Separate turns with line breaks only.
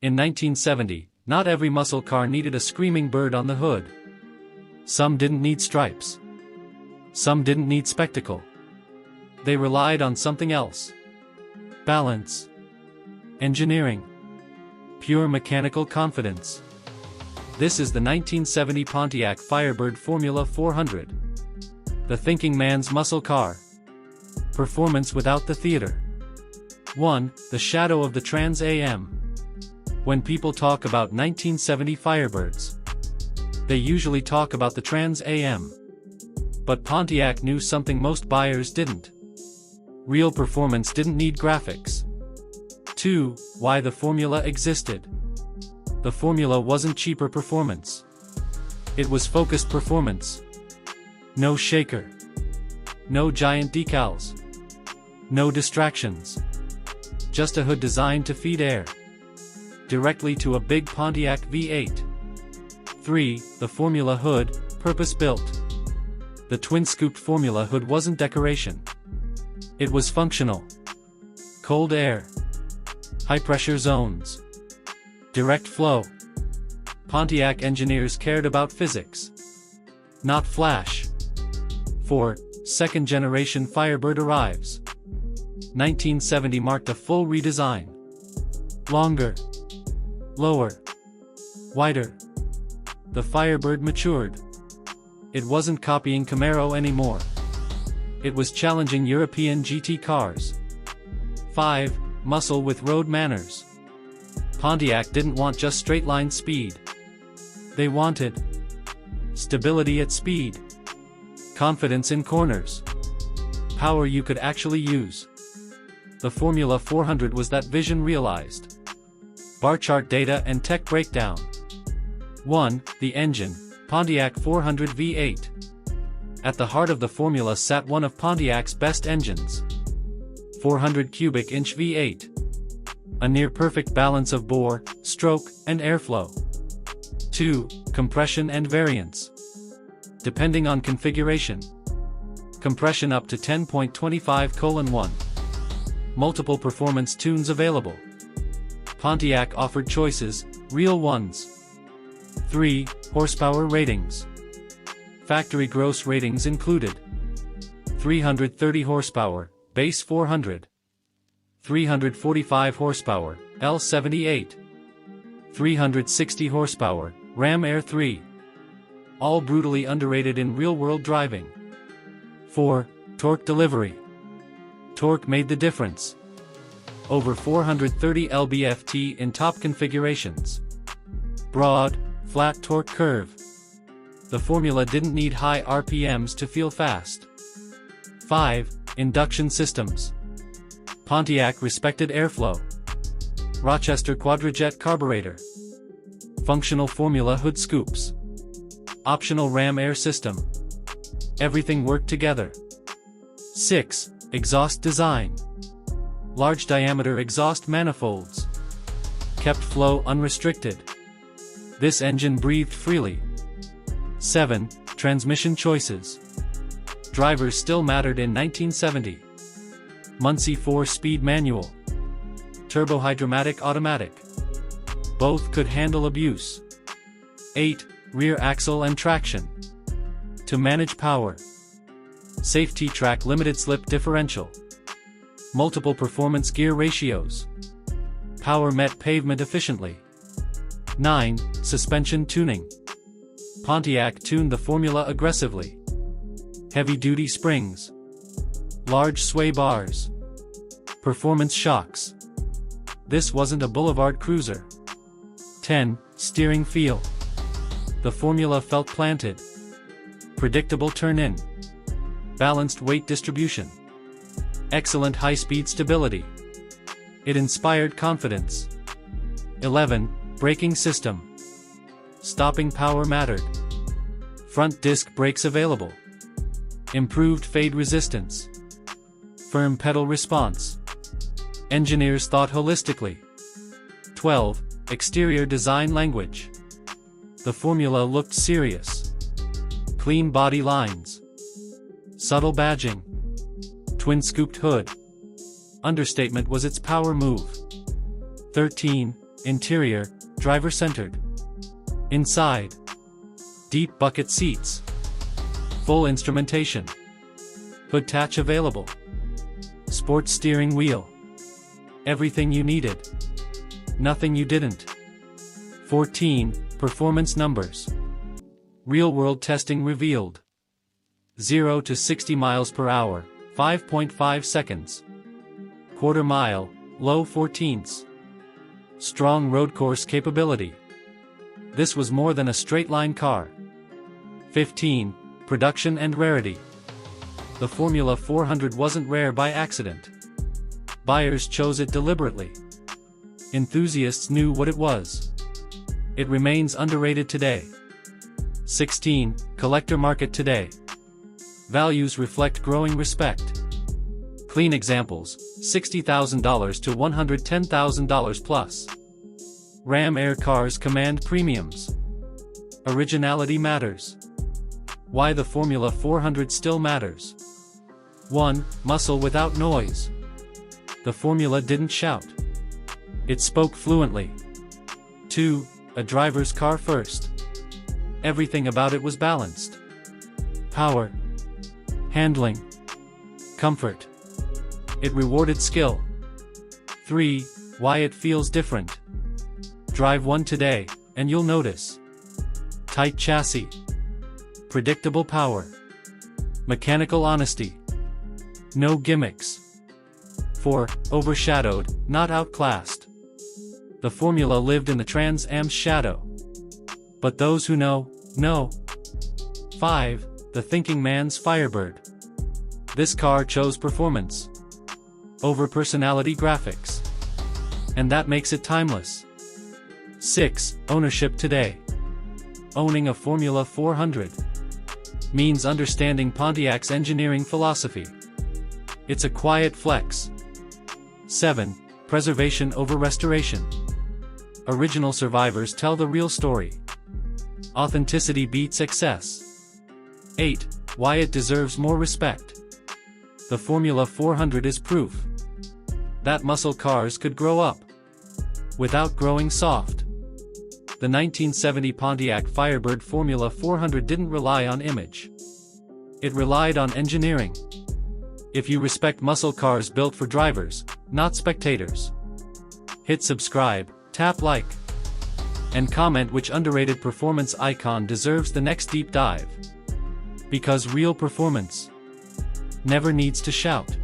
In 1970, not every muscle car needed a screaming bird on the hood. Some didn't need stripes. Some didn't need spectacle. They relied on something else. Balance. Engineering. Pure mechanical confidence. This is the 1970 Pontiac Firebird Formula 400. The thinking man's muscle car. Performance without the theater. 1. The shadow of the Trans Am. When people talk about 1970 Firebirds, they usually talk about the Trans Am. But Pontiac knew something most buyers didn't. Real performance didn't need graphics. 2. Why the Formula existed. The Formula wasn't cheaper performance. It was focused performance. No shaker. No giant decals. No distractions. Just a hood designed to feed air directly to a big Pontiac V8. 3. The Formula hood, purpose-built. The twin-scooped Formula hood wasn't decoration. It was functional. Cold air. High-pressure zones. Direct flow. Pontiac engineers cared about physics, not flash. 4. Second-generation Firebird arrives. 1970 marked a full redesign. Longer. Lower. Wider. The Firebird matured. It wasn't copying Camaro anymore. It was challenging European GT cars. 5. Muscle with road manners. Pontiac didn't want just straight-line speed. They wanted stability at speed. Confidence in corners. Power you could actually use. The Formula 400 was that vision realized. Bar chart data and tech breakdown. 1. The engine, Pontiac 400 V8. At the heart of the Formula sat one of Pontiac's best engines. 400 cubic inch V8. A near-perfect balance of bore, stroke, and airflow. 2. Compression and variance. Depending on configuration. Compression up to 10.25:1. Multiple performance tunes available. Pontiac offered choices, real ones. 3. Horsepower ratings. Factory gross ratings included 330 horsepower, base 400. 345 horsepower, L78. 360 horsepower, Ram Air 3. All brutally underrated in real-world driving. 4. Torque delivery. Torque made the difference. Over 430 lb-ft in top configurations. Broad, flat torque curve. The Formula didn't need high RPMs to feel fast. 5. Induction systems. Pontiac respected airflow. Rochester Quadrajet carburetor. Functional Formula hood scoops. Optional Ram air system. Everything worked together. 6. Exhaust design. Large diameter exhaust manifolds. Kept flow unrestricted. This engine breathed freely. 7. Transmission choices. Drivers still mattered in 1970. Muncie 4-speed manual. Turbohydromatic automatic. Both could handle abuse. 8. Rear axle and traction. To manage power. Safety track limited slip differential. Multiple performance gear ratios. Power met pavement efficiently. 9. Suspension tuning. Pontiac tuned the Formula aggressively. Heavy-duty springs. Large sway bars. Performance shocks. This wasn't a boulevard cruiser. 10. Steering feel. The Formula felt planted. Predictable turn-in. Balanced weight distribution. Excellent high-speed stability. It inspired confidence. 11. Braking system. Stopping power mattered. Front disc brakes available. Improved fade resistance. Firm pedal response. Engineers thought holistically. 12. Exterior design language. The Formula looked serious. Clean body lines. Subtle badging. Twin-scooped hood. Understatement was its power move. 13. Interior, driver-centered. Inside, deep bucket seats. Full instrumentation. Hood attach available. Sports steering wheel. Everything you needed. Nothing you didn't. 14. Performance numbers. Real-world testing revealed. 0 to 60 miles per hour, 5.5 seconds. Quarter mile, low 14ths. Strong road course capability. This was more than a straight-line car. 15. Production and rarity. The Formula 400 wasn't rare by accident. Buyers chose it deliberately. Enthusiasts knew what it was. It remains underrated today. 16. Collector market today. Values reflect growing respect. Clean examples, $60,000 to $110,000 plus. Ram Air cars command premiums. Originality matters. Why the Formula 400 still matters. 1. Muscle without noise. The Formula didn't shout. It spoke fluently. 2. A driver's car first. Everything about it was balanced. Power. Handling. Comfort. It rewarded skill. 3. Why it feels different. Drive one today, and you'll notice. Tight chassis. Predictable power. Mechanical honesty. No gimmicks. 4. Overshadowed, not outclassed. The Formula lived in the Trans Am's shadow. But those who know, know. 5. The thinking man's Firebird. This car chose performance over personality graphics. And that makes it timeless. 6. Ownership today. Owning a Formula 400 means understanding Pontiac's engineering philosophy. It's a quiet flex. 7. Preservation over restoration. Original survivors tell the real story. Authenticity beats excess. 8. Why it deserves more respect. The Formula 400 is proof that muscle cars could grow up without growing soft. The 1970 Pontiac Firebird Formula 400 didn't rely on image. It relied on engineering. If you respect muscle cars built for drivers, not spectators, hit subscribe, tap like, and comment which underrated performance icon deserves the next deep dive. Because real performance never needs to shout.